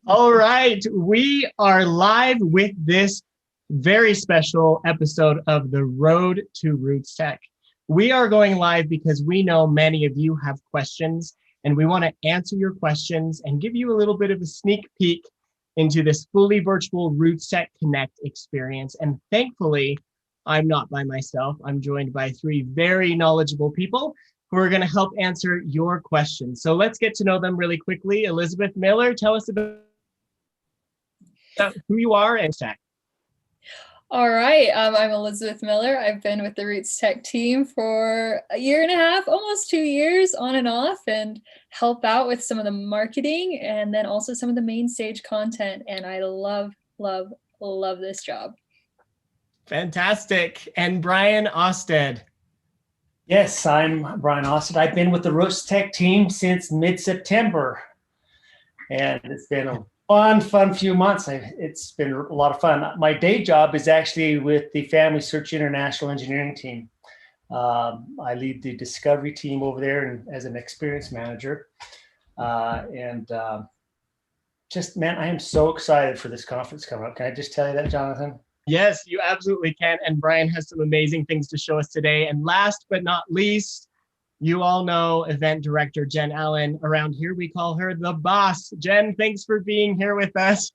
All right, we are live with this very special episode of the Road to RootsTech. We are going live because we know many of you have questions, and we want to answer your questions and give you a little bit of a sneak peek into this fully virtual RootsTech Connect experience. And thankfully, I'm not by myself. I'm joined by three very knowledgeable people who are going to help answer your questions. So let's get to know them really quickly. Elizabeth Miller, tell us about who you are and tech. All right, I'm Elizabeth Miller. I've been with the RootsTech team for a year and a half, almost 2 years on and off, and help out with some of the marketing and then also some of the main stage content. And I love, love, love this job. Fantastic. And Bryan Osted. Yes, I'm Bryan Osted. I've been with the RootsTech team since mid-September, and it's been a fun few months. It's been a lot of fun. My day job is actually with the Family Search International Engineering team. I lead the discovery team over there and as an experience manager. Just, man, I am so excited for this conference coming up. Can I just tell you that, Jonathan? Yes, you absolutely can. And Bryan has some amazing things to show us today. And last but not least, you all know event director Jen Allen. Around here, we call her the boss. Jen, thanks for being here with us.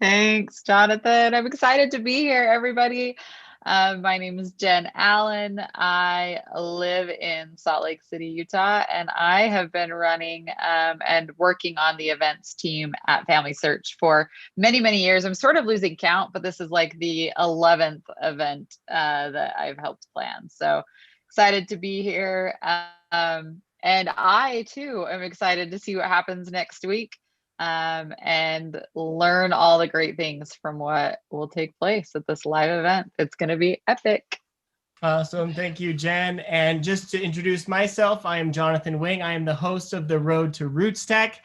Thanks, Jonathan. I'm excited to be here, everybody. My name is Jen Allen. I live in Salt Lake City, Utah, and I have been running and working on the events team at Family Search for many, many years. I'm sort of losing count, but this is like the 11th event that I've helped plan. So excited to be here. And I too am excited to see what happens next week. And learn all the great things from what will take place at this live event. It's going to be epic. Awesome. Thank you, Jen. And just to introduce myself, I am Jonathan Wing. I am the host of the Road to RootsTech.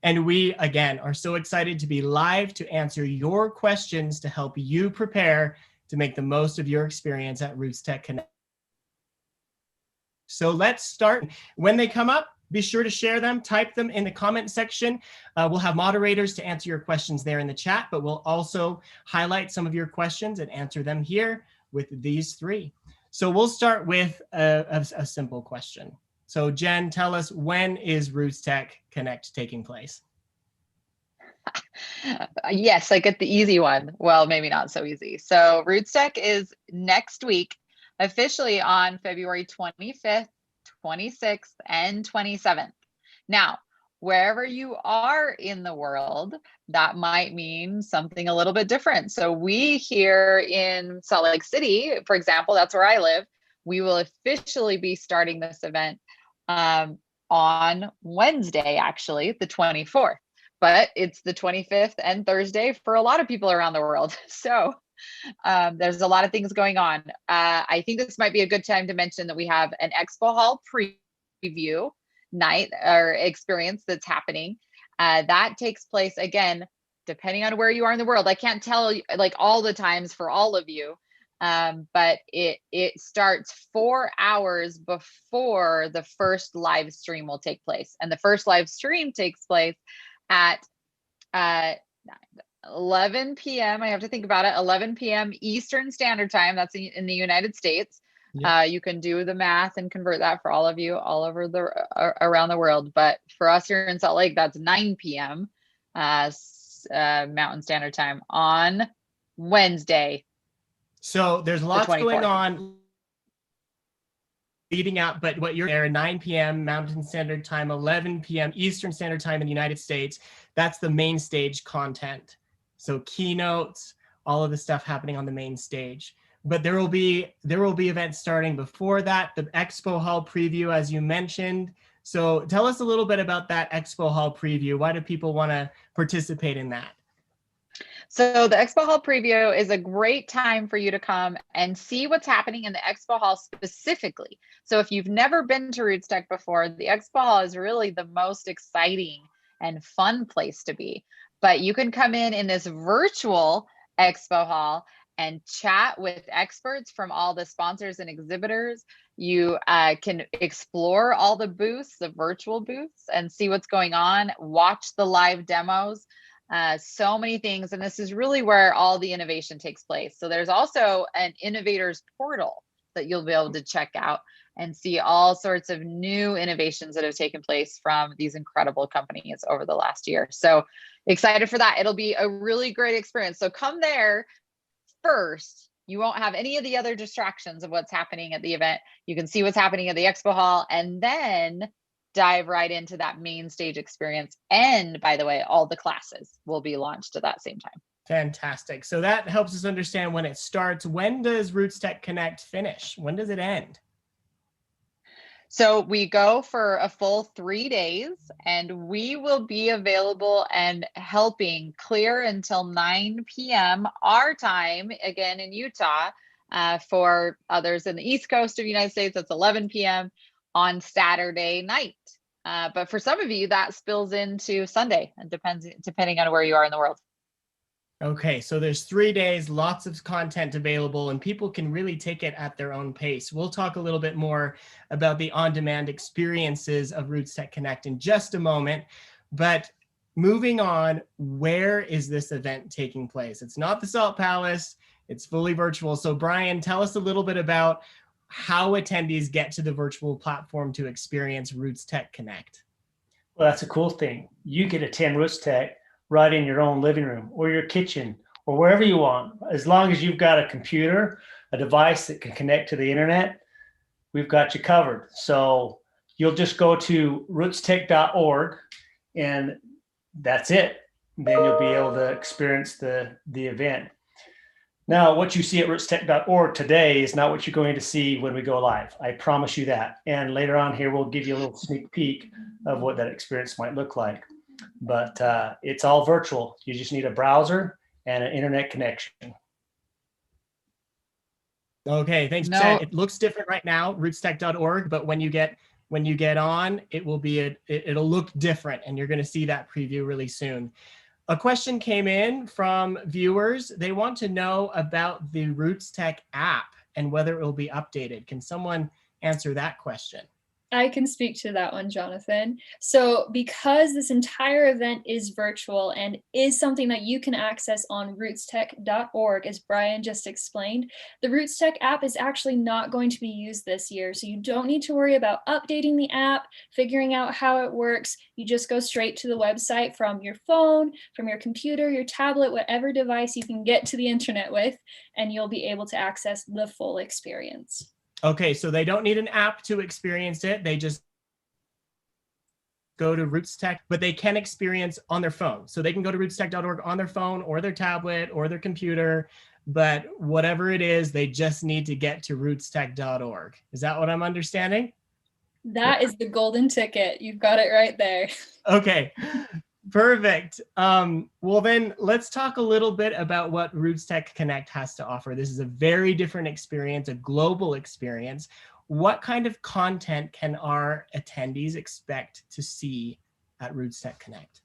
And we, again, are so excited to be live to answer your questions to help you prepare to make the most of your experience at RootsTech Connect. So let's start. When they come up, be sure to share them, type them in the comment section. We'll have moderators to answer your questions there in the chat, but we'll also highlight some of your questions and answer them here with these three. So we'll start with a simple question. So Jen, tell us, when is RootsTech Connect taking place? Yes, I get the easy one. Well, maybe not so easy. So RootsTech is next week, officially on February 25th, 26th, and 27th. Now, wherever you are in the world, that might mean something a little bit different. So we here in Salt Lake City, for example, that's where I live, we will officially be starting this event on Wednesday, actually, the 24th. But it's the 25th and Thursday for a lot of people around the world. So there's a lot of things going on. I think this might be a good time to mention that we have an Expo Hall preview night or experience that's happening. That takes place, again, depending on where you are in the world. I can't tell you like all the times for all of you, but it starts 4 hours before the first live stream will take place. And the first live stream takes place at 11 p.m. I have to think about it. 11 p.m. Eastern Standard Time. That's in the United States. Yeah. You can do the math and convert that for all of you all over around the world. But for us here in Salt Lake, that's 9 p.m. Mountain Standard Time on Wednesday. So there's lots going on leading out, but what you're there, 9 p.m. Mountain Standard Time, 11 p.m. Eastern Standard Time in the United States. That's the main stage content. So keynotes, all of the stuff happening on the main stage. But there will be events starting before that, the Expo Hall preview, as you mentioned. So tell us a little bit about that Expo Hall preview. Why do people want to participate in that? So the Expo Hall preview is a great time for you to come and see what's happening in the Expo Hall specifically. So if you've never been to RootsTech before, the Expo Hall is really the most exciting and fun place to be. But you can come in this virtual Expo Hall and chat with experts from all the sponsors and exhibitors. You can explore all the booths, the virtual booths, and see what's going on, watch the live demos. So many things, and this is really where all the innovation takes place. So there's also an innovators portal that you'll be able to check out and see all sorts of new innovations that have taken place from these incredible companies over the last year. So excited for that. It'll be a really great experience. So come there first. You won't have any of the other distractions of what's happening at the event. You can see what's happening at the Expo Hall, and then dive right into that main stage experience. And by the way, all the classes will be launched at that same time. Fantastic. So that helps us understand when it starts. When does RootsTech Connect finish? When does it end? So we go for a full 3 days, and we will be available and helping clear until 9 p.m. our time, again in Utah. For others in the East Coast of the United States, that's 11 p.m. on Saturday night. But for some of you, that spills into Sunday, and depending on where you are in the world. Okay, so there's 3 days, lots of content available, and people can really take it at their own pace. We'll talk a little bit more about the on-demand experiences of RootsTech Connect in just a moment. But moving on, where is this event taking place? It's not the Salt Palace, it's fully virtual. So Bryan, tell us a little bit about how attendees get to the virtual platform to experience RootsTech Connect. Well, that's a cool thing. You get to attend RootsTech right in your own living room or your kitchen or wherever you want. As long as you've got a computer, a device that can connect to the internet, we've got you covered. So you'll just go to rootstech.org and that's it. Then you'll be able to experience the event. Now, what you see at rootstech.org today is not what you're going to see when we go live. I promise you that. And later on here, we'll give you a little sneak peek of what that experience might look like. But it's all virtual. You just need a browser and an internet connection. Okay, thanks. No. It looks different right now, rootstech.org, but when you get on, it will be it'll look different, and you're going to see that preview really soon. A question came in from viewers. They want to know about the RootsTech app and whether it will be updated. Can someone answer that question? I can speak to that one, Jonathan. So because this entire event is virtual and is something that you can access on rootstech.org, as Bryan just explained, the RootsTech app is actually not going to be used this year. So you don't need to worry about updating the app, figuring out how it works. You just go straight to the website from your phone, from your computer, your tablet, whatever device you can get to the internet with, and you'll be able to access the full experience. Okay, so they don't need an app to experience it. They just go to RootsTech, but they can experience on their phone. So they can go to rootstech.org on their phone or their tablet or their computer, but whatever it is, they just need to get to rootstech.org. Is that what I'm understanding? That is the golden ticket. You've got it right there. Okay. Perfect. Well, then let's talk a little bit about what RootsTech Connect has to offer. This is a very different experience, a global experience. What kind of content can our attendees expect to see at RootsTech Connect?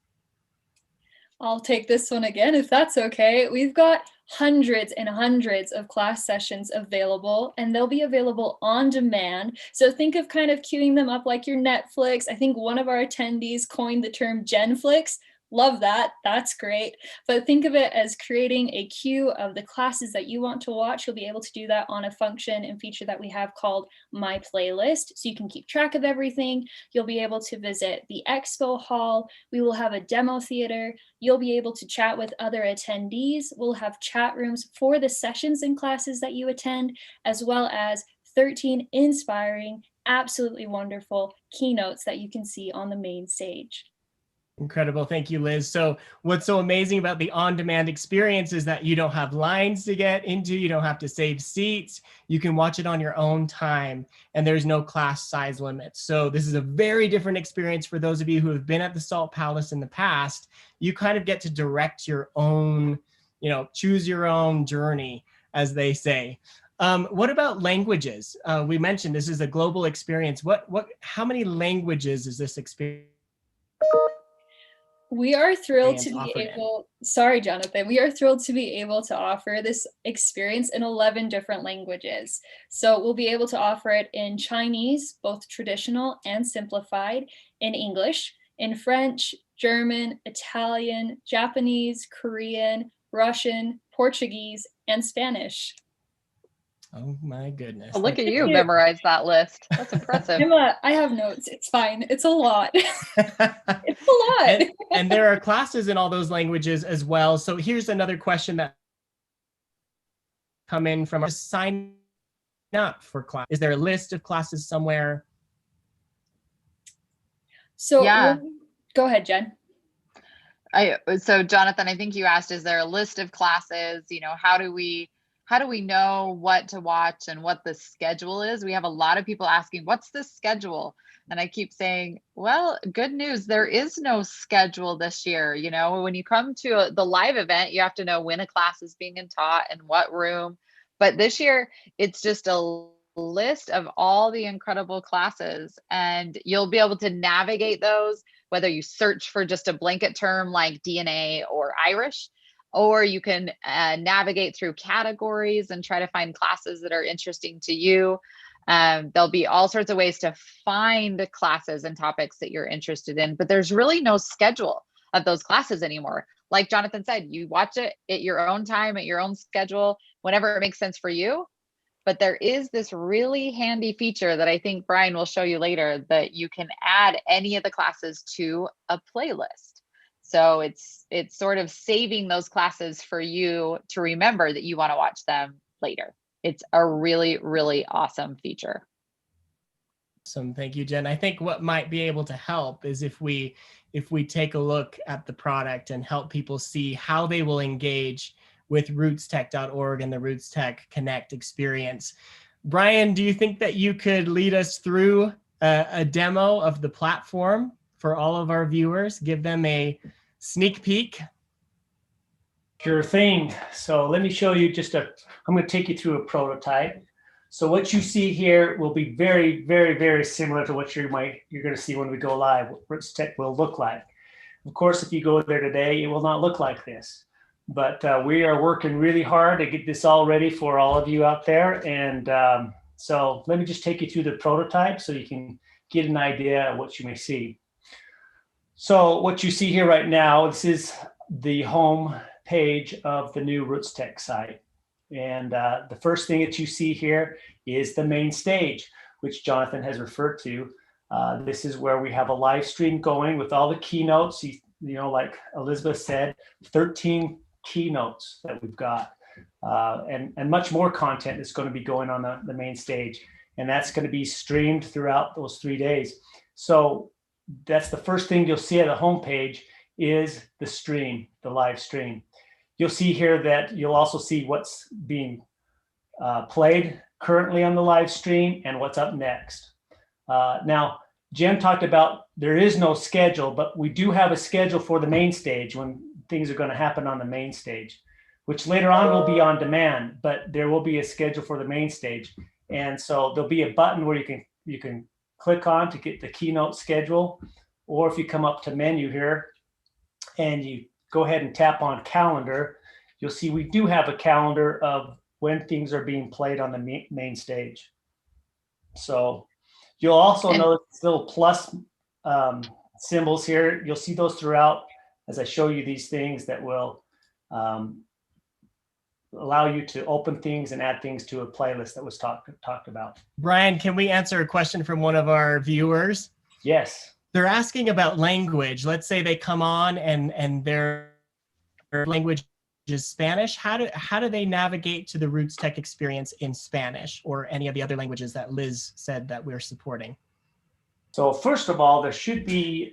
I'll take this one again, if that's okay. We've got hundreds and hundreds of class sessions available, and they'll be available on demand. So think of kind of queuing them up like your Netflix. I think one of our attendees coined the term Genflix. Love that. That's great. But think of it as creating a queue of the classes that you want to watch. You'll be able to do that on a function and feature that we have called My Playlist. So you can keep track of everything. You'll be able to visit the Expo Hall. We will have a demo theater. You'll be able to chat with other attendees. We'll have chat rooms for the sessions and classes that you attend, as well as 13 inspiring, absolutely wonderful keynotes that you can see on the main stage. Incredible. Thank you, Liz. So what's so amazing about the on-demand experience is that you don't have lines to get into. You don't have to save seats. You can watch it on your own time, and there's no class size limit. So this is a very different experience for those of you who have been at the Salt Palace in the past. You kind of get to direct your own, choose your own journey, as they say. What about languages? We mentioned this is a global experience. How many languages is this experience? We are thrilled to Bryan's be offered it. able, sorry, Jonathan, we are thrilled to be able to offer this experience in 11 different languages. So we'll be able to offer it in Chinese, both traditional and simplified, in English, in French, German, Italian, Japanese, Korean, Russian, Portuguese, and Spanish. Oh my goodness. Oh, look That's at you great. memorize that list. That's impressive. Emma, I have notes. It's fine. It's a lot. It's a lot. And there are classes in all those languages as well. So here's another question that come in from our sign up for class. Is there a list of classes somewhere? So Yeah. Go ahead, Jen. So Jonathan, I think you asked, is there a list of classes? You know, how do we know what to watch and what the schedule is? We have a lot of people asking, what's the schedule? And I keep saying, well, good news, there is no schedule this year. You know, when you come to the live event, you have to know when a class is being taught and what room. But this year, it's just a list of all the incredible classes, and you'll be able to navigate those, whether you search for just a blanket term like DNA or Irish, or you can navigate through categories and try to find classes that are interesting to you. There'll be all sorts of ways to find classes and topics that you're interested in, but there's really no schedule of those classes anymore. Like Jonathan said, you watch it at your own time, at your own schedule, whenever it makes sense for you. But there is this really handy feature that I think Bryan will show you later, that you can add any of the classes to a playlist. So it's sort of saving those classes for you to remember that you want to watch them later. It's a really, really awesome feature. Awesome. Thank you, Jen. I think what might be able to help is if we take a look at the product and help people see how they will engage with rootstech.org and the RootsTech Connect experience. Bryan, do you think that you could lead us through a demo of the platform for all of our viewers? Give them a sneak peek. Sure thing. So let me show you I'm going to take you through a prototype. So what you see here will be very, very, very similar to what you're going to see when we go live, what RootsTech will look like. Of course, if you go there today, it will not look like this. But we are working really hard to get this all ready for all of you out there. And so let me just take you through the prototype so you can get an idea of what you may see. So what you see here right now, this is the home page of the new RootsTech site. And the first thing that you see here is the main stage, which Jonathan has referred to. This is where we have a live stream going with all the keynotes. You know, like Elizabeth said, 13 keynotes that we've got, and much more content is going to be going on the main stage, and that's going to be streamed throughout those 3 days. So that's the first thing you'll see at the homepage is the stream, the live stream. You'll see here that you'll also see what's being played currently on the live stream and what's up next. Now, Jen talked about there is no schedule, but we do have a schedule for the main stage when things are going to happen on the main stage, which later on will be on demand, but there will be a schedule for the main stage. And so there'll be a button where you can click on to get the keynote schedule, or if you come up to menu here and you go ahead and tap on calendar, you'll see we do have a calendar of when things are being played on the main stage. So you'll also notice little plus symbols here. You'll see those throughout as I show you these things that will allow you to open things and add things to a playlist that was talked about. Bryan, can we answer a question from one of our viewers? Yes. They're asking about language. Let's say they come on and their language is Spanish. How do they navigate to the RootsTech experience in Spanish or any of the other languages that Liz said that we're supporting? So first of all, there should be,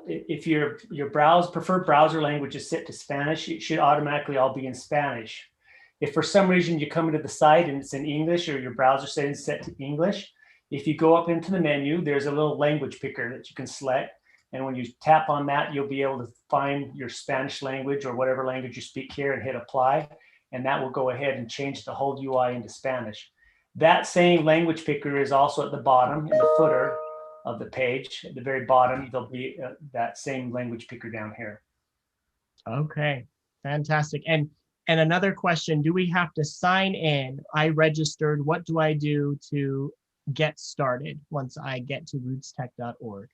if your preferred browser language is set to Spanish, it should automatically all be in Spanish. If for some reason you come into the site and it's in English, or your browser settings set to English, if you go up into the menu, there's a little language picker that you can select. And when you tap on that, you'll be able to find your Spanish language or whatever language you speak here and hit apply. And that will go ahead and change the whole UI into Spanish. That same language picker is also at the bottom in the footer of the page. At the very bottom, there'll be that same language picker down here. Okay, fantastic. And another question, do we have to sign in? I registered. What do I do to get started once I get to rootstech.org?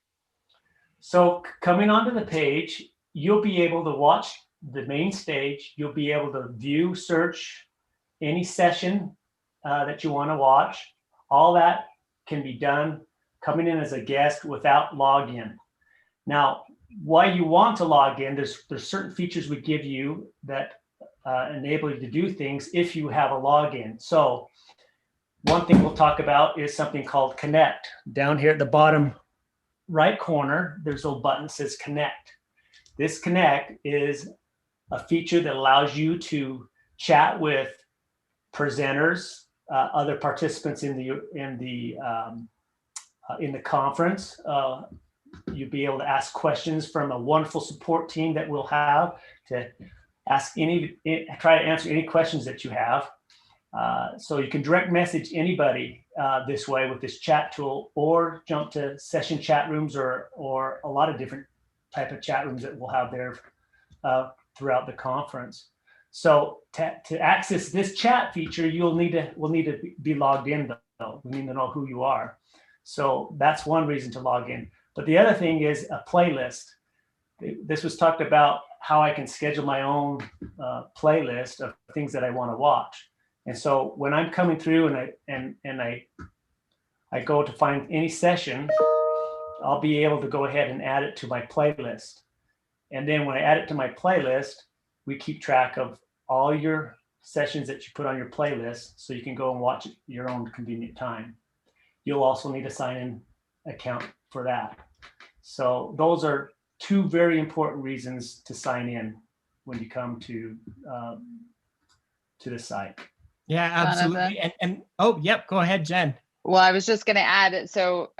So coming onto the page, you'll be able to watch the main stage. You'll be able to view, search any session that you want to watch. All that can be done coming in as a guest without login. Now, why you want to log in, there's certain features we give you that enable you to do things if you have a login. So one thing we'll talk about is something called Connect. Down here at the bottom right corner, there's a little button that says Connect. This Connect is a feature that allows you to chat with presenters, other participants in the conference. You'll be able to ask questions from a wonderful support team that we'll have to try to answer any questions that you have. So you can direct message anybody this way with this chat tool, or jump to session chat rooms or a lot of different type of chat rooms that we'll have there throughout the conference. So to access this chat feature, we'll need to be logged in though. We need to know who you are. So that's one reason to log in. But the other thing is a playlist. This was talked about how I can schedule my own playlist of things that I want to watch. And so when I'm coming through and I go to find any session, I'll be able to go ahead and add it to my playlist. And then when I add it to my playlist, we keep track of all your sessions that you put on your playlist, so you can go and watch at your own convenient time. You'll also need a sign-in account for that. So those are two very important reasons to sign in when you come to the site. Yeah, absolutely. And oh, yep, go ahead, Jen. Well, I was just going to add, so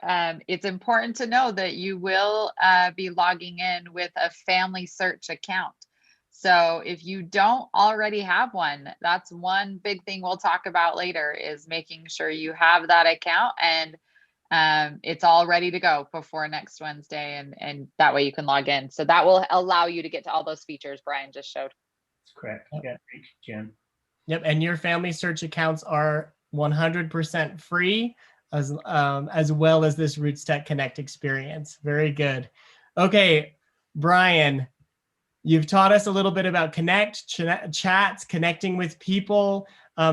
it's important to know that you will be logging in with a family search account. So if you don't already have one, that's one big thing we'll talk about later, is making sure you have that account and it's all ready to go before next Wednesday, and that way you can log in. So that will allow you to get to all those features Bryan just showed. That's correct. Yeah, thank you, Jen. Yep, and your family search accounts are 100% free, as well as this RootsTech Connect experience. Very good. Okay, Bryan, you've taught us a little bit about Connect, chats, connecting with people.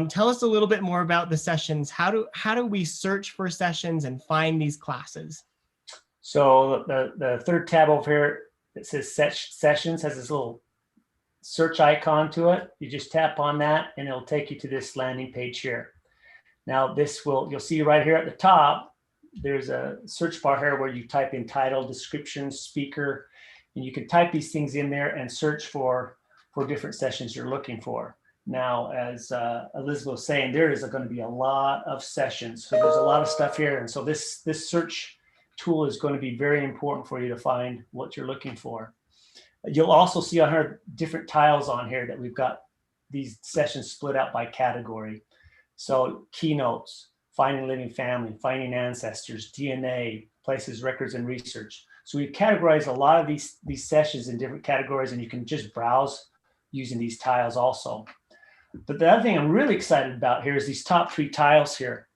Tell us a little bit more about the sessions. How do we search for sessions and find these classes? So the third tab over here that says sessions has this little search icon to it. You just tap on that and it'll take you to this landing page here. Now you'll see right here at the top, there's a search bar here where you type in title, description, speaker, and you can type these things in there and search for different sessions you're looking for. Now, as Elizabeth was saying, there is going to be a lot of sessions. So there's a lot of stuff here. And so this search tool is going to be very important for you to find what you're looking for. You'll also see on here different tiles on here that we've got these sessions split out by category. So keynotes, finding living family, finding ancestors, DNA, places, records, and research. So we've categorized a lot of these sessions in different categories, and you can just browse using these tiles also. But the other thing I'm really excited about here is these top 3 tiles here.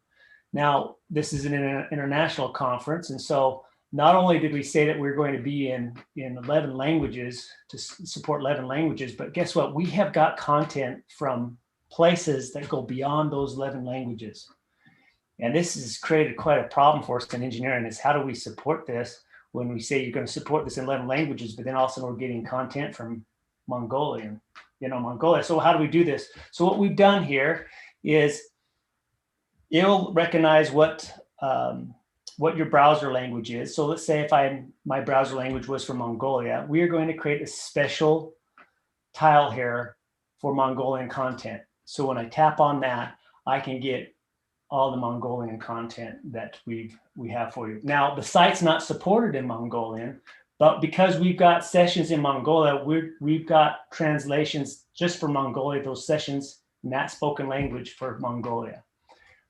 Now, this is an international conference, and so not only did we say that we're going to be in 11 languages to support 11 languages, but guess what? We have got content from places that go beyond those 11 languages. And this has created quite a problem for us in engineering, is how do we support this when we say you're going to support this in 11 languages, but then also we're getting content from Mongolia. So how do we do this? So what we've done here is it'll recognize what your browser language is. So let's say if my browser language was from Mongolia, we are going to create a special tile here for Mongolian content. So when I tap on that, I can get all the Mongolian content that we have for you. Now, the site's not supported in Mongolian, but because we've got sessions in Mongolia, we've got translations just for Mongolia, those sessions in that spoken language for Mongolia.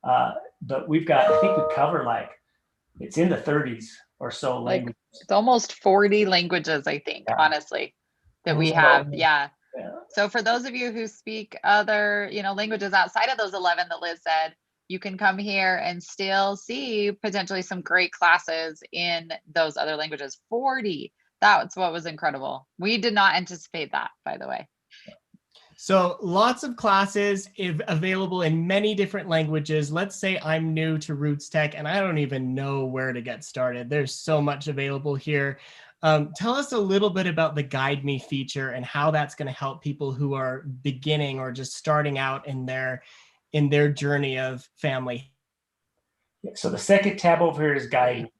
But we've got, I think we cover it's in the 30s or so languages. It's almost 40 languages, I think, honestly. that we have. Yeah. So for those of you who speak other, languages outside of those 11 that Liz said, you can come here and still see potentially some great classes in those other languages. 40. That's what was incredible. We did not anticipate that, by the way. So lots of classes available in many different languages. Let's say I'm new to RootsTech and I don't even know where to get started. There's so much available here. Tell us a little bit about the Guide Me feature and how that's going to help people who are beginning or just starting out in their journey of family. So the second tab over here is Guide Me,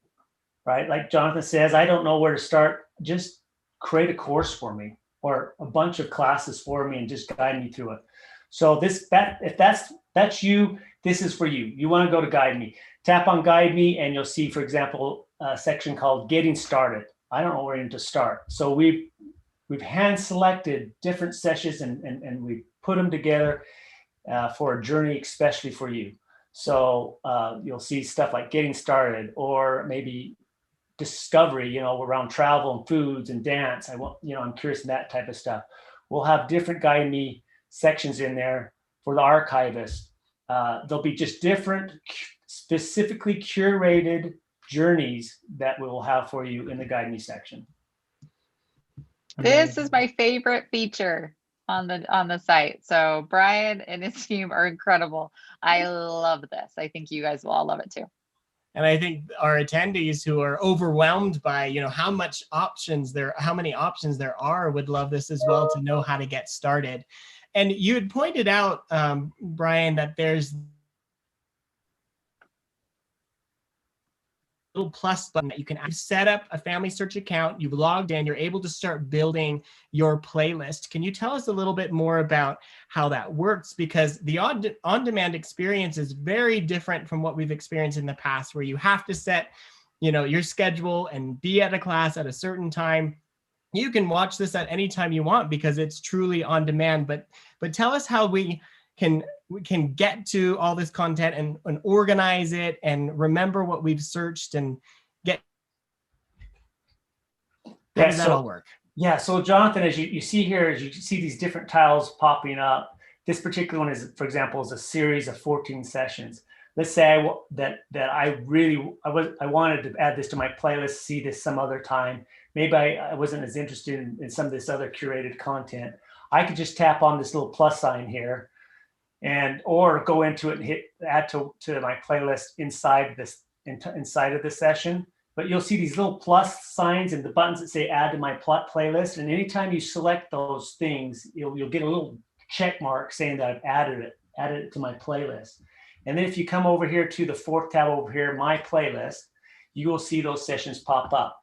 right? Like Jonathan says, I don't know where to start. Just create a course for me or a bunch of classes for me and just guide me through it. So if that's you, this is for you. You want to go to Guide Me. Tap on Guide Me and you'll see, for example, a section called Getting Started. I don't know where to start. So we've hand selected different sessions and we put them together for a journey, especially for you. So you'll see stuff like Getting Started or maybe discovery, around travel and foods and dance. I'm curious in that type of stuff. We'll have different Guide Me sections in there for the archivist. There'll be just different specifically curated journeys that we will have for you in the Guide Me section. This is my favorite feature on the site. So Bryan and his team are incredible. I love this. I think you guys will all love it too. And I think our attendees who are overwhelmed by, how many options there are would love this as well to know how to get started. And you had pointed out, Bryan, that there's little plus button that you can set up a Family Search account. You've logged in, you're able to start building your playlist. Can you tell us a little bit more about how that works? Because the on-demand experience is very different from what we've experienced in the past, where you have to set, your schedule and be at a class at a certain time. You can watch this at any time you want because it's truly on demand. But tell us how we can get to all this content and organize it and remember what we've searched and get. How does that all work? Yeah, so Jonathan, as you see here, as you see these different tiles popping up, this particular one is, for example, is a series of 14 sessions. Let's say I wanted to add this to my playlist, see this some other time. Maybe I wasn't as interested in some of this other curated content. I could just tap on this little plus sign here or go into it and hit add to my playlist inside of the session. But you'll see these little plus signs and the buttons that say add to my playlist. And anytime you select those things, you'll get a little check mark saying that I've added it to my playlist. And then if you come over here to the fourth tab over here, my playlist, you will see those sessions pop up.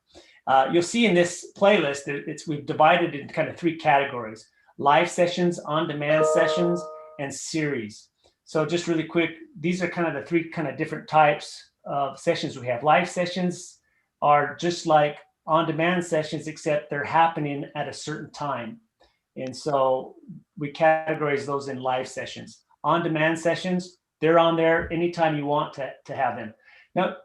You'll see in this playlist that we've divided it into kind of three categories: live sessions, on-demand sessions, and series. So just really quick, these are kind of the three kind of different types of sessions we have. Live sessions are just like on-demand sessions, except they're happening at a certain time. And so we categorize those in live sessions. On-demand sessions, they're on there anytime you want to have them. Now,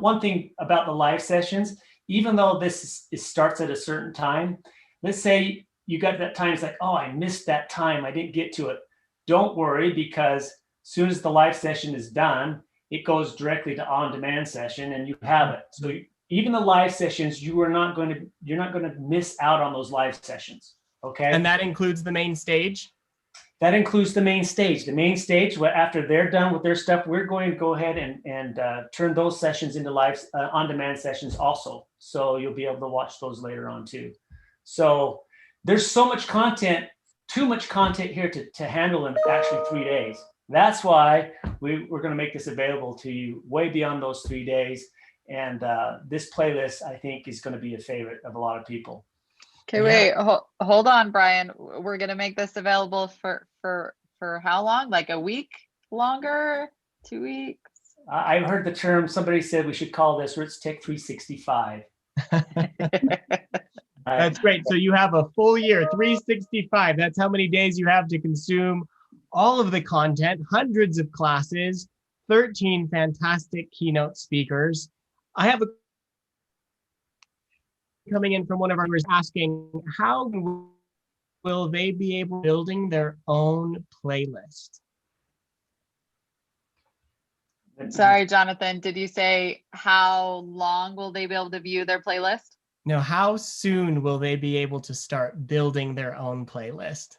one thing about the live sessions, even though this starts at a certain time, let's say you got that time, it's like, oh, I missed that time, I didn't get to it. Don't worry, because as soon as the live session is done, it goes directly to on-demand session and you have it. So even the live sessions, you're not going to miss out on those live sessions. Okay. And that includes the main stage? That includes the main stage. The main stage, after they're done with their stuff, we're going to go ahead and turn those sessions into live on-demand sessions also. So you'll be able to watch those later on too. So there's so much content, too much content here to handle in actually 3 days. That's why we're going to make this available to you way beyond those 3 days. And this playlist, I think, is going to be a favorite of a lot of people. Okay, wait, hold on, Bryan. We're going to make this available for how long? Like a week longer? 2 weeks? I heard the term, somebody said we should call this RootsTech 365. That's great. So you have a full year, 365. That's how many days you have to consume all of the content, hundreds of classes, 13 fantastic keynote speakers. I have a coming in from one of our viewers asking, how can will they be able building their own playlist? Sorry, Jonathan, did you say how long will they be able to view their playlist? Now, how soon will they be able to start building their own playlist?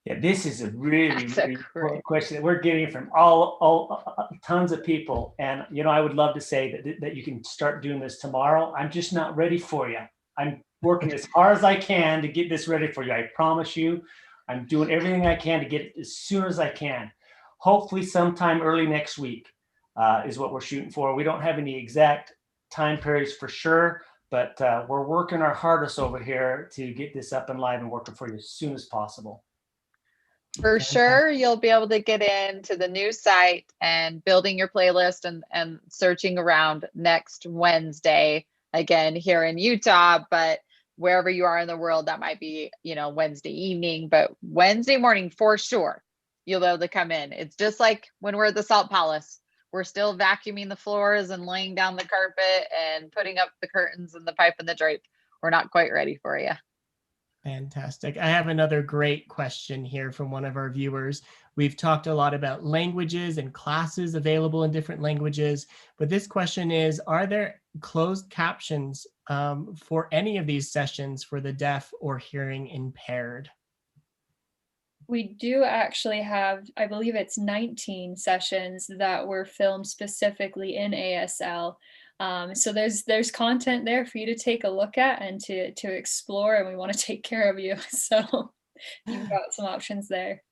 Yeah, this is a really, That's a really great important question that we're getting from all tons of people. And, you know, I would love to say that you can start doing this tomorrow. I'm just not ready for you. I'm working as hard as I can to get this ready for you. I promise you, I'm doing everything I can to get it as soon as I can. Hopefully sometime early next week is what we're shooting for. We don't have any exact time periods for sure, but we're working our hardest over here to get this up and live and working for you as soon as possible. For sure, you'll be able to get into the new site and building your playlist and searching around next Wednesday, again, here in Utah, but wherever you are in the world, that might be, you know, Wednesday evening, but Wednesday morning for sure, you'll be able to come in. It's just like when we're at the Salt Palace. We're still vacuuming the floors and laying down the carpet and putting up the curtains and the pipe and the drape. We're not quite ready for you. Fantastic. I have another great question here from one of our viewers. We've talked a lot about languages and classes available in different languages, but this question is, are there closed captions for any of these sessions for the deaf or hearing impaired? We do actually have, I believe it's 19 sessions that were filmed specifically in ASL. So there's content there for you to take a look at and to explore, and we want to take care of you. So you've got some options there.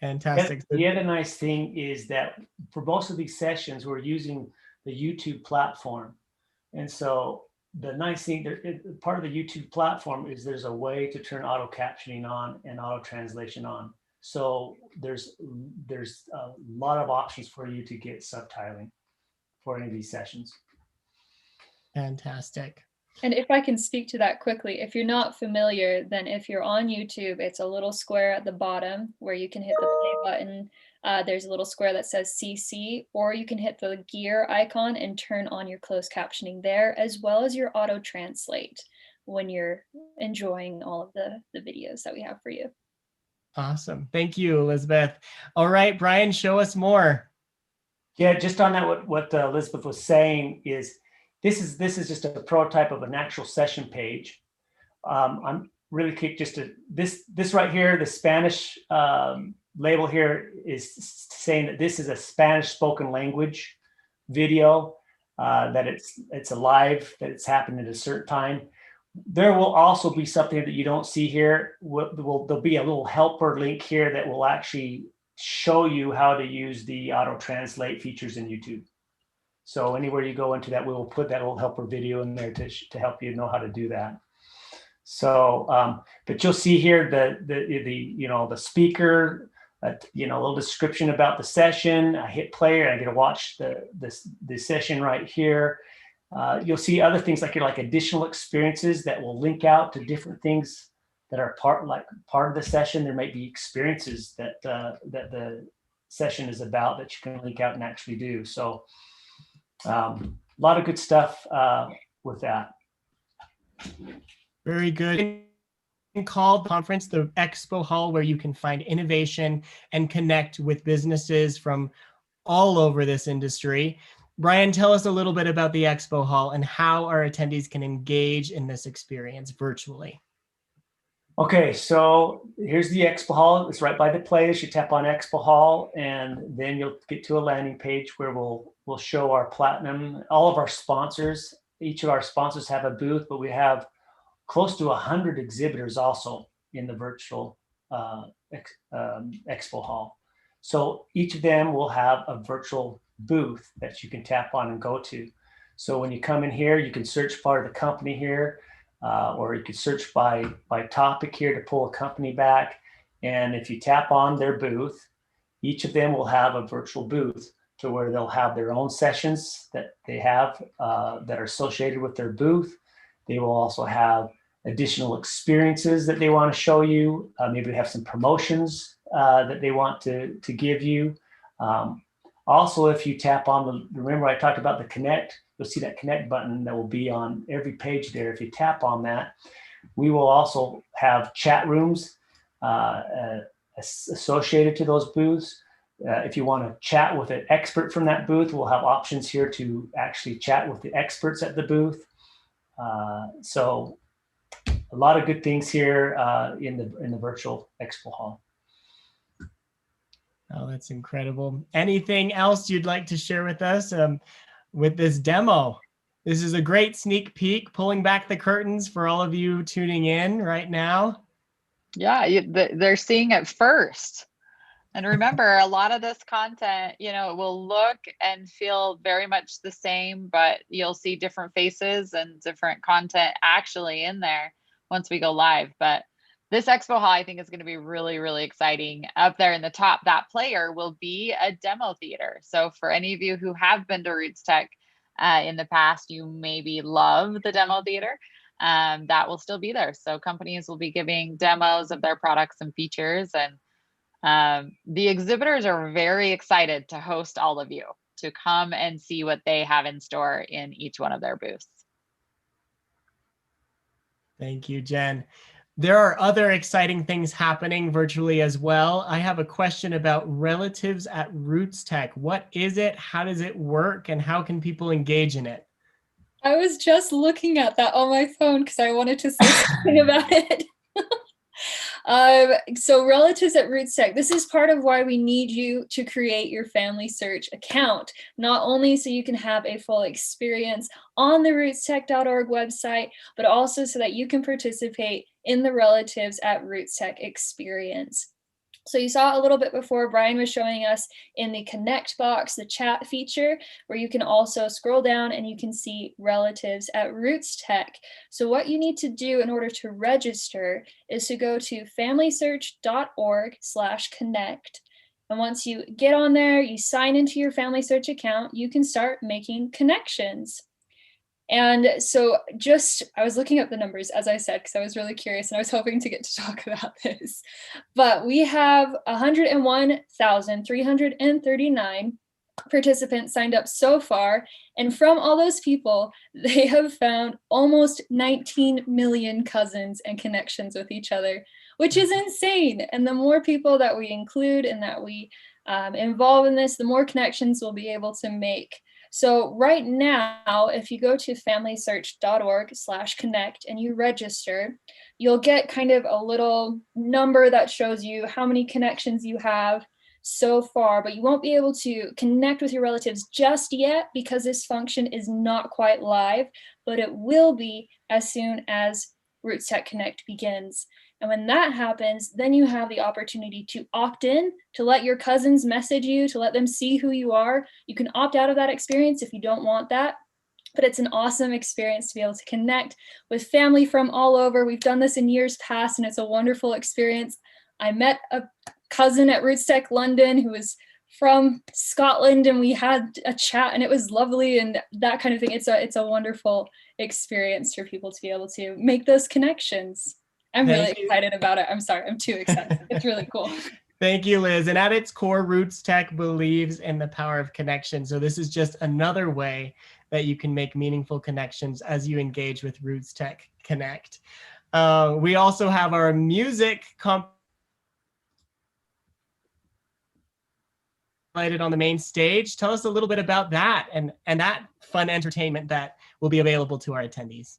Fantastic. The other nice thing is that for most of these sessions, we're using the YouTube platform. And so the nice thing, part of the YouTube platform is there's a way to turn auto captioning on and auto translation on. So there's a lot of options for you to get subtitling for any of these sessions. Fantastic. And if I can speak to that quickly, if you're not familiar, then if you're on YouTube, it's a little square at the bottom where you can hit the play button. There's a little square that says CC, or you can hit the gear icon and turn on your closed captioning there, as well as your auto translate when you're enjoying all of the videos that we have for you. Awesome. Thank you, Elizabeth. All right, Bryan, show us more. Yeah, just on that, what Elizabeth was saying is, this is just a prototype of an actual session page. I'm really quick just to this right here, the Spanish label here is saying that this is a Spanish spoken language video, that it's alive, that it's happened at a certain time. There will also be something that you don't see here. There'll be a little helper link here that will actually show you how to use the auto translate features in YouTube. So anywhere you go into that, we will put that little helper video in there to help you know how to do that. So, but you'll see here the speaker, a little description about the session. I hit play, and I get to watch the session right here. You'll see other things like additional experiences that will link out to different things that are part of the session. There might be experiences that the session is about that you can link out and actually do. So a lot of good stuff with that. Very good. Called conference, the Expo Hall, where you can find innovation and connect with businesses from all over this industry. Bryan, tell us a little bit about the Expo Hall and how our attendees can engage in this experience virtually. Okay, so here's the Expo Hall. It's right by the place. You tap on Expo Hall, and then you'll get to a landing page where we'll show our platinum, all of our sponsors. Each of our sponsors have a booth, but we have close to 100 exhibitors also in the virtual Expo Hall. So each of them will have a virtual booth that you can tap on and go to. So when you come in here, you can search part of the company here. Or you could search by topic here to pull a company back. And if you tap on their booth, each of them will have a virtual booth to where they'll have their own sessions that they have that are associated with their booth. They will also have additional experiences that they want to show you. Maybe they have some promotions that they want to give you. Also, if you tap on remember I talked about the connect, you'll see that connect button that will be on every page there. If you tap on that, we will also have chat rooms associated to those booths. If you want to chat with an expert from that booth, we'll have options here to actually chat with the experts at the booth. So a lot of good things here in the virtual Expo Hall. Oh, that's incredible. Anything else you'd like to share with us with this demo? This is a great sneak peek, pulling back the curtains for all of you tuning in right now. Yeah, they're seeing it first. And remember, a lot of this content, it will look and feel very much the same, but you'll see different faces and different content actually in there once we go live. But this Expo Hall, I think, is going to be really, really exciting. Up there in the top, that player will be a demo theater. So for any of you who have been to RootsTech in the past, you maybe love the demo theater. That will still be there. So companies will be giving demos of their products and features, and the exhibitors are very excited to host all of you to come and see what they have in store in each one of their booths. Thank you, Jen. There are other exciting things happening virtually as well. I have a question about relatives at RootsTech. What is it? How does it work? And how can people engage in it? I was just looking at that on my phone because I wanted to say something about it. So relatives at RootsTech, this is part of why we need you to create your family search account, not only so you can have a full experience on the rootstech.org website, but also so that you can participate in the relatives at RootsTech experience. So you saw a little bit before, Bryan was showing us in the connect box, the chat feature, where you can also scroll down and you can see relatives at RootsTech. So what you need to do in order to register is to go to familysearch.org/connect. And once you get on there, you sign into your family search account, you can start making connections. And so I was looking up the numbers, as I said, because I was really curious and I was hoping to get to talk about this. But we have 101,339 participants signed up so far. And from all those people, they have found almost 19 million cousins and connections with each other, which is insane. And the more people that we include and that we involve in this, the more connections we'll be able to make. So right now, if you go to familysearch.org/connect and you register, you'll get kind of a little number that shows you how many connections you have so far, but you won't be able to connect with your relatives just yet because this function is not quite live, but it will be as soon as RootsTech Connect begins. And when that happens, then you have the opportunity to opt in, to let your cousins message you, to let them see who you are. You can opt out of that experience if you don't want that, but it's an awesome experience to be able to connect with family from all over. We've done this in years past, and it's a wonderful experience. I met a cousin at RootsTech London who was from Scotland, and we had a chat, and it was lovely, and that kind of thing. It's a wonderful experience for people to be able to make those connections. I'm really excited about it. I'm sorry, I'm too excited. It's really cool. Thank you, Liz. And at its core, RootsTech believes in the power of connection. So this is just another way that you can make meaningful connections as you engage with RootsTech Connect. We also have our music on the main stage. Tell us a little bit about that and that fun entertainment that will be available to our attendees.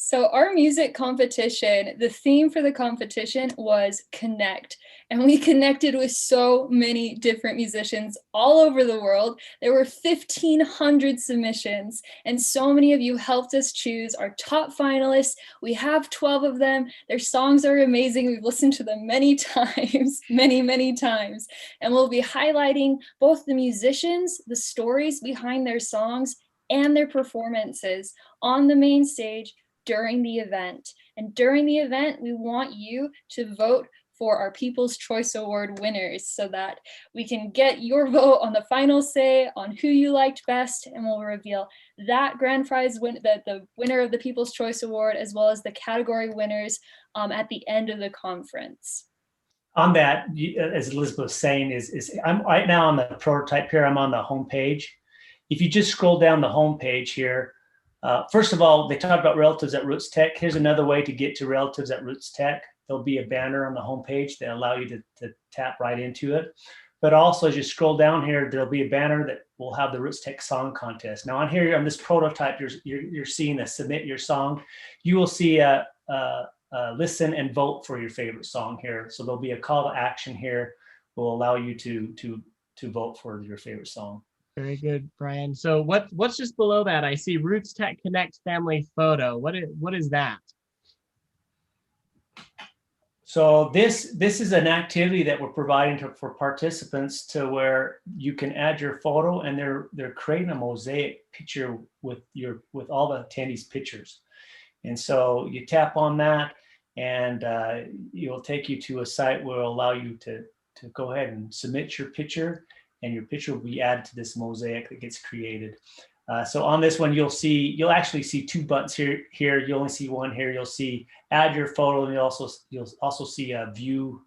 So our music competition, the theme for the competition was connect. And we connected with so many different musicians all over the world. There were 1,500 submissions, and so many of you helped us choose our top finalists. We have 12 of them. Their songs are amazing. We've listened to them many times, many times. And we'll be highlighting both the musicians, the stories behind their songs, and their performances on the main stage during the event. And during the event, we want you to vote for our People's Choice Award winners so that we can get your vote on the final say on who you liked best, and we'll reveal that grand prize the winner of the People's Choice Award, as well as the category winners at the end of the conference. On that, as Elizabeth was saying, I'm right now on the prototype here. I'm on the home page. If you just scroll down the home page here, first of all, they talk about relatives at RootsTech. Here's another way to get to relatives at RootsTech. there'll be a banner on the homepage that allow you to tap right into it. But also, as you scroll down here, there'll be a banner that will have the RootsTech Song Contest. Now, on here, on this prototype, you're seeing a submit your song. You will see a listen and vote for your favorite song here. So there'll be a call to action here, will allow you to vote for your favorite song. Very good, Brian. So what's just below that? I see RootsTech Connect family photo. What is that? So this is an activity that we're providing for participants to where you can add your photo, and they're creating a mosaic picture with all the attendees' pictures. And so you tap on that, and it'll take you to a site where it'll allow you to go ahead and submit your picture, and your picture will be added to this mosaic that gets created. So on this one, you'll actually see two buttons here. You only see one here. You'll see add your photo, and you'll also see view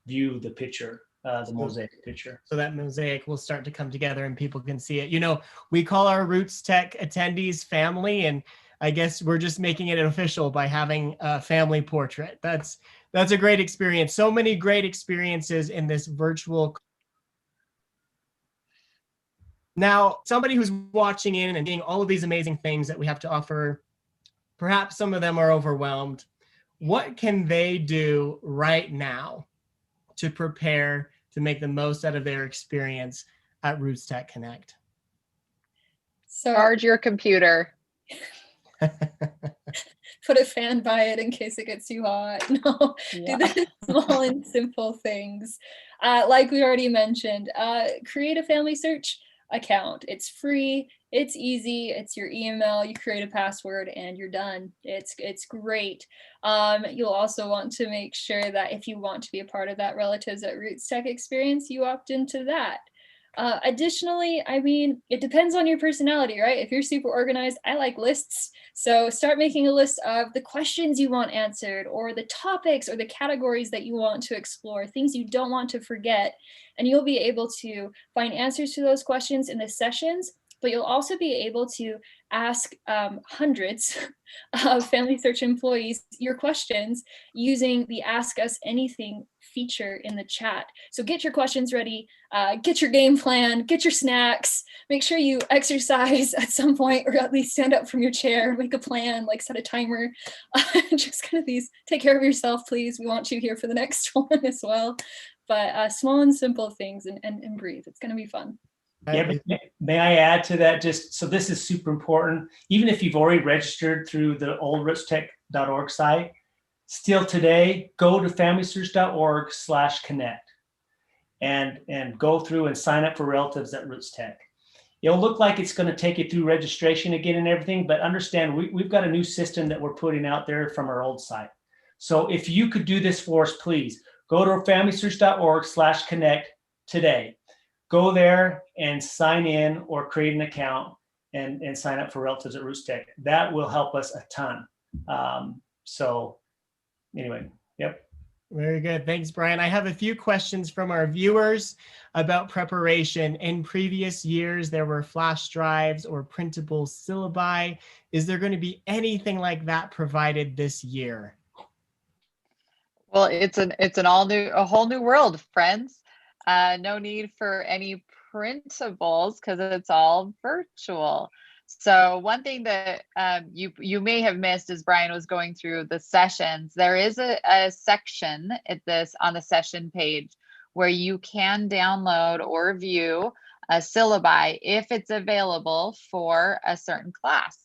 the picture, the mosaic picture. So that mosaic will start to come together and people can see it. You know, we call our RootsTech attendees family, and I guess we're just making it official by having a family portrait. That's a great experience. So many great experiences in this virtual. Now, somebody who's watching in and seeing all of these amazing things that we have to offer, perhaps some of them are overwhelmed. What can they do right now to prepare to make the most out of their experience at RootsTech Connect? So Charge your computer. put a fan by it in case it gets too hot. No, Yeah. do the small and simple things. Like we already mentioned, create a family search account. It's free, it's easy, it's your email, you create a password and you're done. It's great. You'll also want to make sure that if you want to be a part of that Relatives at RootsTech experience, you opt into that. Additionally, I mean, it depends on your personality, right? If you're super organized, I like lists. So start making a list of the questions you want answered, or the topics or the categories that you want to explore, things you don't want to forget. And you'll be able to find answers to those questions in the sessions, but you'll also be able to ask hundreds of Family Search employees your questions using the Ask Us Anything feature in the chat. So get your questions ready, get your game plan, get your snacks, make sure you exercise at some point, or at least stand up from your chair, make a plan, like set a timer, just kind of these, take care of yourself, please. We want you here for the next one as well. But small and simple things, and breathe. It's going to be fun. Yeah, but may I add to that? Just so this is super important. Even if you've already registered through the old rootstech.org site, still today, go to familysearch.org/connect and go through and sign up for Relatives at RootsTech. It'll look like it's going to take you through registration again and everything, but understand we've got a new system that we're putting out there from our old site. So if you could do this for us, please go to familysearch.org/connect today. Go there and sign in or create an account and sign up for Relatives at RootsTech. That will help us a ton. So anyway, yep. Very good. Thanks, Brian. I have a few questions from our viewers about preparation. In previous years, there were flash drives or printable syllabi. Is there going to be anything like that provided this year? Well, it's a whole new world, friends. No need for any printables because it's all virtual. So one thing that you may have missed as Brian was going through the sessions, there is a section on the session page where you can download or view a syllabi if it's available for a certain class.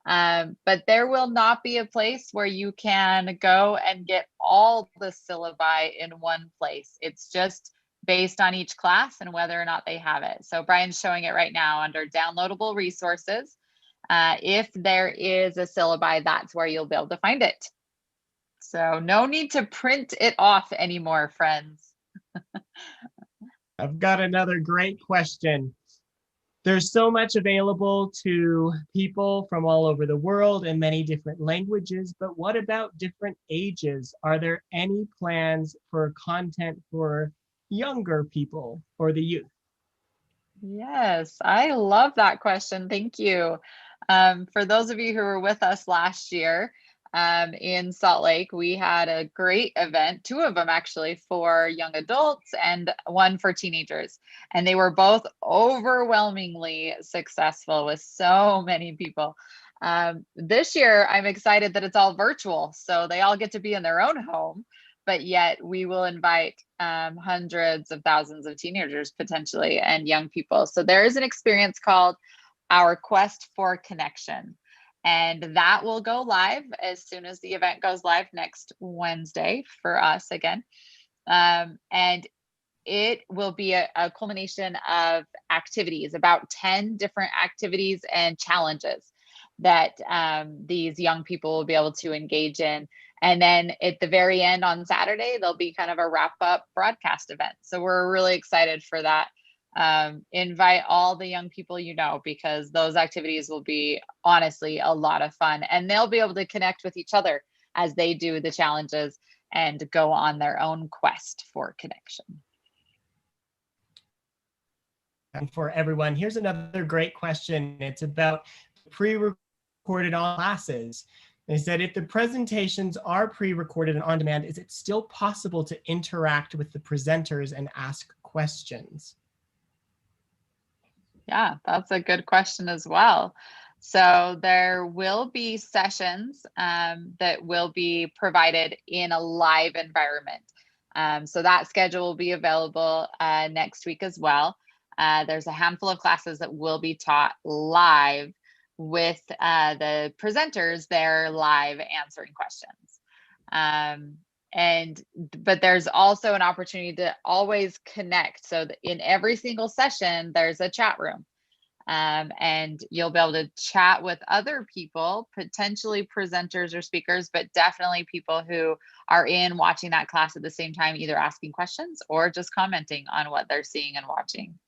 But there will not be a place where you can go and get all the syllabi in one place. It's just based on each class and whether or not they have it. So Brian's showing it right now under downloadable resources. If there is a syllabi, that's where you'll be able to find it. So no need to print it off anymore, friends. I've got another great question. There's so much available to people from all over the world in many different languages, but what about different ages? Are there any plans for content for younger people or the youth? Yes, I love that question. Thank you. For those of you who were with us last year, in Salt Lake. We had a great event, two of them actually for young adults and one for teenagers. And they were both overwhelmingly successful with so many people. This year, I'm excited that it's all virtual. So they all get to be in their own home, but yet we will invite hundreds of thousands of teenagers potentially and young people. So there is an experience called Our Quest for Connection. And that will go live as soon as the event goes live next Wednesday for us again. And it will be a culmination of activities, about 10 different activities and challenges that these young people will be able to engage in. And then at the very end on Saturday, there'll be kind of a wrap up broadcast event. So we're really excited for that. Invite all the young people you know, because those activities will be honestly a lot of fun, and they'll be able to connect with each other as they do the challenges and go on their own quest for connection. And for everyone, here's another great question. It's about pre-recorded classes. They said, if the presentations are pre-recorded and on demand, is it still possible to interact with the presenters and ask questions? Yeah, that's a good question as well. So there will be sessions that will be provided in a live environment. So that schedule will be available next week as well. There's a handful of classes that will be taught live with the presenters there live answering questions. But there's also an opportunity to always connect. So in every single session, there's a chat room. And you'll be able to chat with other people, potentially presenters or speakers, but definitely people who are watching that class at the same time, either asking questions or just commenting on what they're seeing and watching.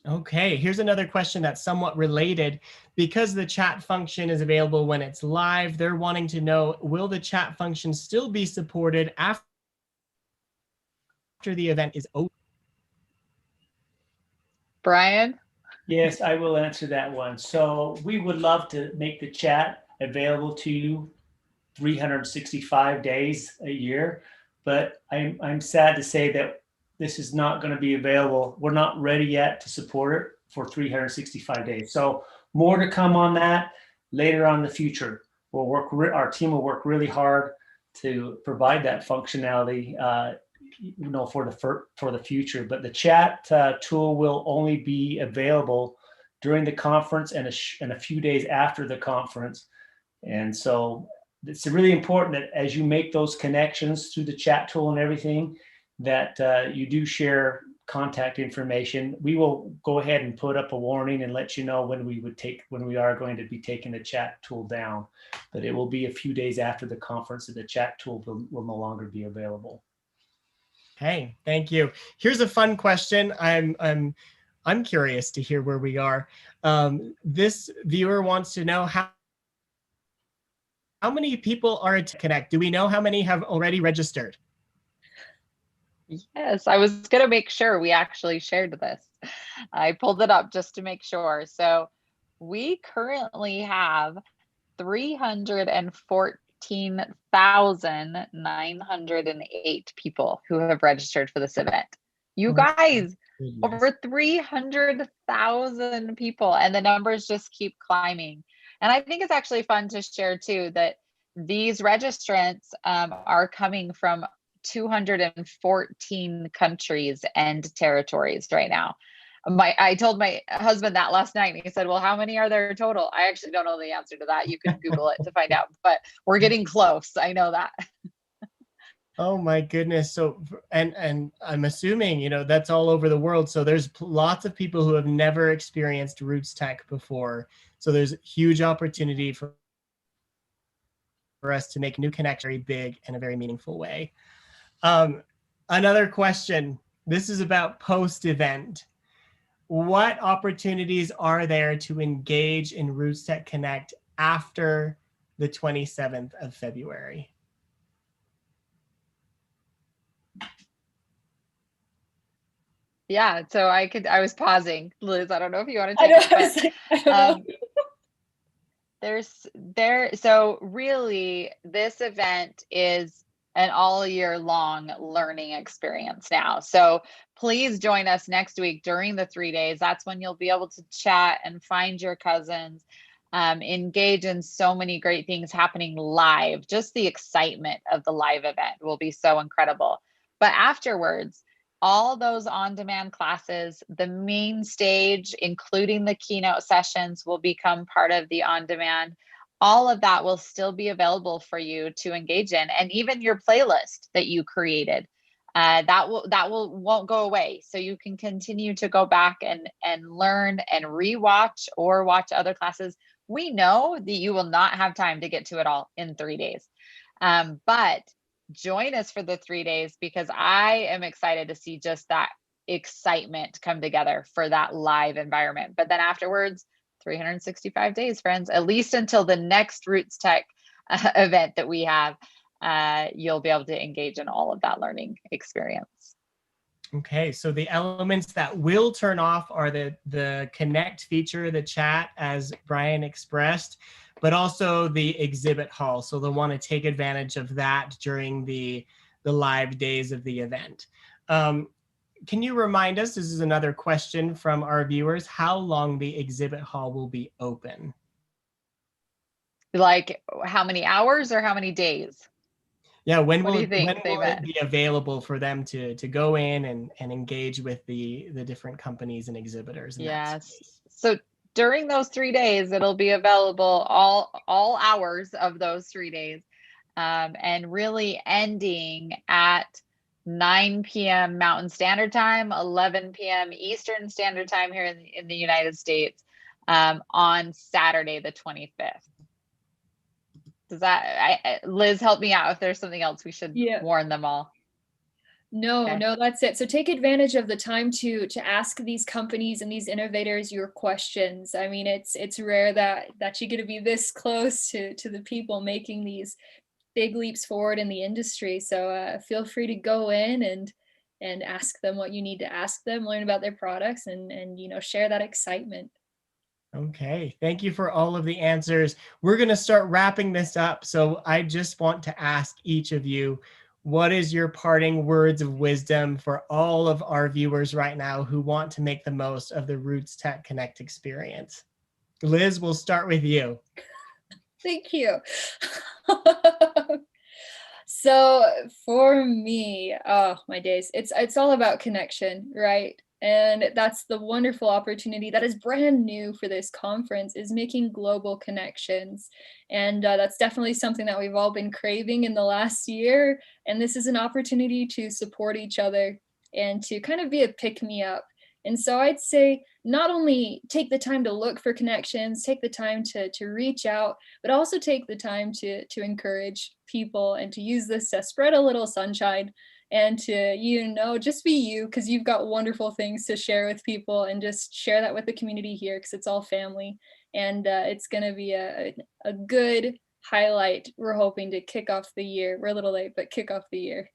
Okay, here's another question that's somewhat related. Because the chat function is available when it's live, they're wanting to know, will the chat function still be supported after the event is over? Brian? Yes, I will answer that one. So we would love to make the chat available to you 365 days a year, but I'm sad to say that this is not going to be available. We're not ready yet to support it for 365 days. So more to come on that later on in the future. Our team will work really hard to provide that functionality, for the future. But the chat tool will only be available during the conference and a few days after the conference. And so it's really important that as you make those connections through the chat tool and everything, that you do share contact information. We will go ahead and put up a warning and let you know when we are going to be taking the chat tool down. But it will be a few days after the conference that the chat tool will no longer be available. Hey, thank you. Here's a fun question. I'm curious to hear where we are. This viewer wants to know how many people are to connect. Do we know how many have already registered? Yes, I was going to make sure we actually shared this. I pulled it up just to make sure. So we currently have 314,908 people who have registered for this event. You guys, over 300,000 people, and the numbers just keep climbing. And I think it's actually fun to share too that these registrants are coming from 214 countries and territories right now. I told my husband that last night, and he said, well, how many are there total? I actually don't know the answer to that. You can Google it to find out, but we're getting close. I know that. Oh my goodness. So, and I'm assuming, that's all over the world. So there's lots of people who have never experienced RootsTech before. So there's huge opportunity for us to make new connections very big in a very meaningful way. Another question. This is about post-event. What opportunities are there to engage in RootsTech Connect after the 27th of February? Yeah, so I was pausing. Liz, I don't know if you want to take it. I don't know. So really this event is an all year long learning experience now. So please join us next week during the 3 days. That's when you'll be able to chat and find your cousins, engage in so many great things happening live. Just the excitement of the live event will be so incredible. But afterwards, all those on-demand classes, the main stage, including the keynote sessions, will become part of the on-demand. All of that will still be available for you to engage in, and even your playlist that you created, won't go away. So you can continue to go back and learn and rewatch or watch other classes. We know that you will not have time to get to it all in 3 days, but join us for the 3 days, because I am excited to see just that excitement come together for that live environment. But then afterwards, 365 days, friends, at least until the next RootsTech event that we have, you'll be able to engage in all of that learning experience. Okay, so the elements that will turn off are the connect feature, the chat, as Bryan expressed, but also the exhibit hall. So they'll want to take advantage of that during the live days of the event. Can you remind us, this is another question from our viewers, how long the exhibit hall will be open? Like how many hours or how many days? Yeah, when What will do you think it be available for them to go in and engage with the different companies and exhibitors in that space? So during those 3 days, it'll be available all hours of those 3 days, and really ending at 9 p.m. Mountain Standard Time, 11 p.m. Eastern Standard Time here in the United States, on Saturday, the 25th. Does that, Liz, help me out if there's something else we should warn them all? No, that's it. So take advantage of the time to ask these companies and these innovators your questions. I mean, it's rare that you get to be this close to the people making these big leaps forward in the industry. So feel free to go in and ask them what you need to ask them, learn about their products, and share that excitement. Okay, thank you for all of the answers. We're going to start wrapping this up. So I just want to ask each of you, what is your parting words of wisdom for all of our viewers right now who want to make the most of the RootsTech Connect experience? Liz, we'll start with you. Thank you. So for me, oh my days, it's all about connection, right? And that's the wonderful opportunity that is brand new for this conference, is making global connections. And that's definitely something that we've all been craving in the last year. And this is an opportunity to support each other and to kind of be a pick-me-up. And so I'd say not only take the time to look for connections, take the time to reach out, but also take the time to encourage people and to use this to spread a little sunshine and to, just be you, because you've got wonderful things to share with people, and just share that with the community here, because it's all family. And it's going to be a good highlight. We're hoping to kick off the year. We're a little late, but kick off the year.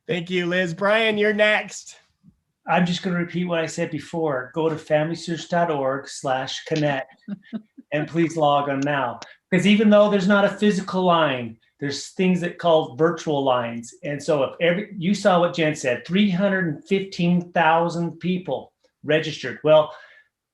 Thank you, Liz. Bryan, you're next. I'm just going to repeat what I said before. Go to familysearch.org/connect and please log on now. Because even though there's not a physical line, there's things that called virtual lines. And so if you saw what Jen said, 315,000 people registered. Well,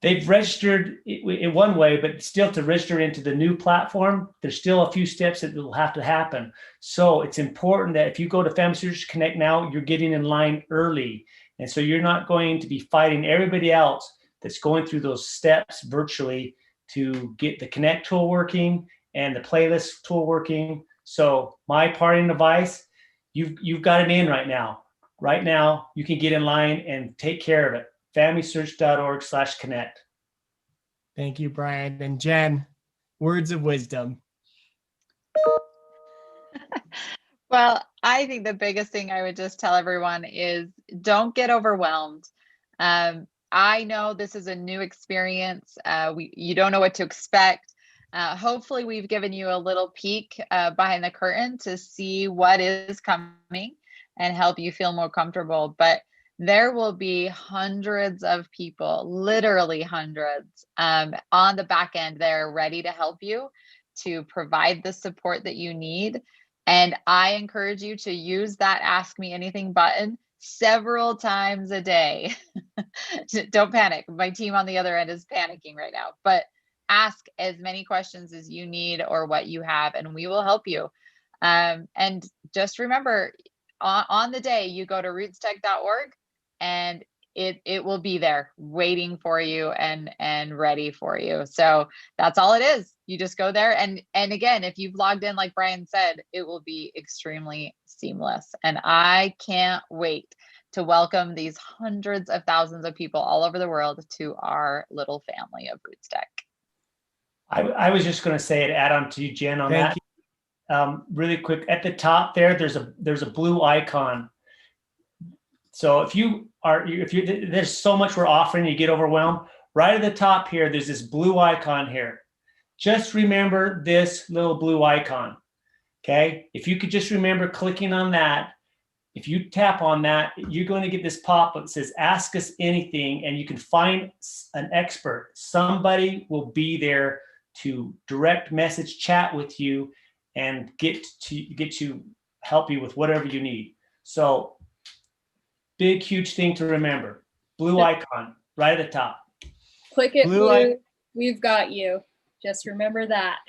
they've registered in one way, but still to register into the new platform, there's still a few steps that will have to happen. So it's important that if you go to Family Search Connect now, you're getting in line early. And so you're not going to be fighting everybody else that's going through those steps virtually to get the Connect tool working and the playlist tool working. So my parting advice, you've got it in right now. Right now, you can get in line and take care of it. familysearch.org/connect. Thank you, Bryan. And Jen, words of wisdom. Well, I think the biggest thing I would just tell everyone is don't get overwhelmed. I know this is a new experience. You don't know what to expect. Hopefully we've given you a little peek behind the curtain to see what is coming and help you feel more comfortable. But There will be hundreds of people, literally hundreds, on the back end. They're ready to help you, to provide the support that you need. And I encourage you to use that Ask Me Anything button several times a day. Don't panic. My team on the other end is panicking right now, but ask as many questions as you need or what you have, and we will help you. And just remember, on the day, you go to rootstech.org and it will be there waiting for you and ready for you. So that's all it is. You just go there. And again, if you've logged in, like Bryan said, it will be extremely seamless. And I can't wait to welcome these hundreds of thousands of people all over the world to our little family of Rootstech. I was just going to say, to add on to you, Jen, on Thank that, really quick, at the top there, there's a blue icon. So there's so much we're offering, you get overwhelmed. Right at the top here, there's this blue icon here. Just remember this little blue icon, okay? If you could just remember clicking on that, if you tap on that, you're going to get this pop-up that says, Ask Us Anything, and you can find an expert. Somebody will be there to direct message chat with you and get to help you with whatever you need. So big, huge thing to remember. Blue icon right at the top. Click it, Blue blue. We've got you. Just remember that.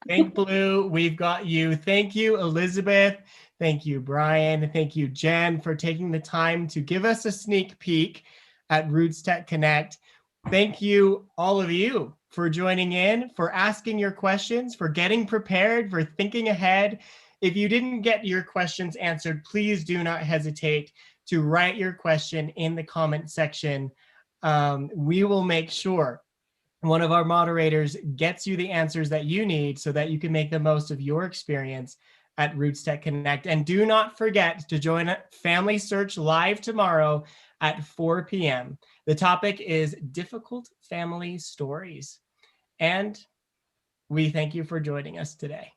Think Blue, we've got you. Thank you, Elizabeth. Thank you, Bryan. Thank you, Jen, for taking the time to give us a sneak peek at RootsTech Connect. Thank you, all of you, for joining in, for asking your questions, for getting prepared, for thinking ahead. If you didn't get your questions answered, please do not hesitate to write your question in the comment section. We will make sure one of our moderators gets you the answers that you need so that you can make the most of your experience at RootsTech Connect. And do not forget to join Family Search live tomorrow at 4 p.m. The topic is difficult family stories. And we thank you for joining us today.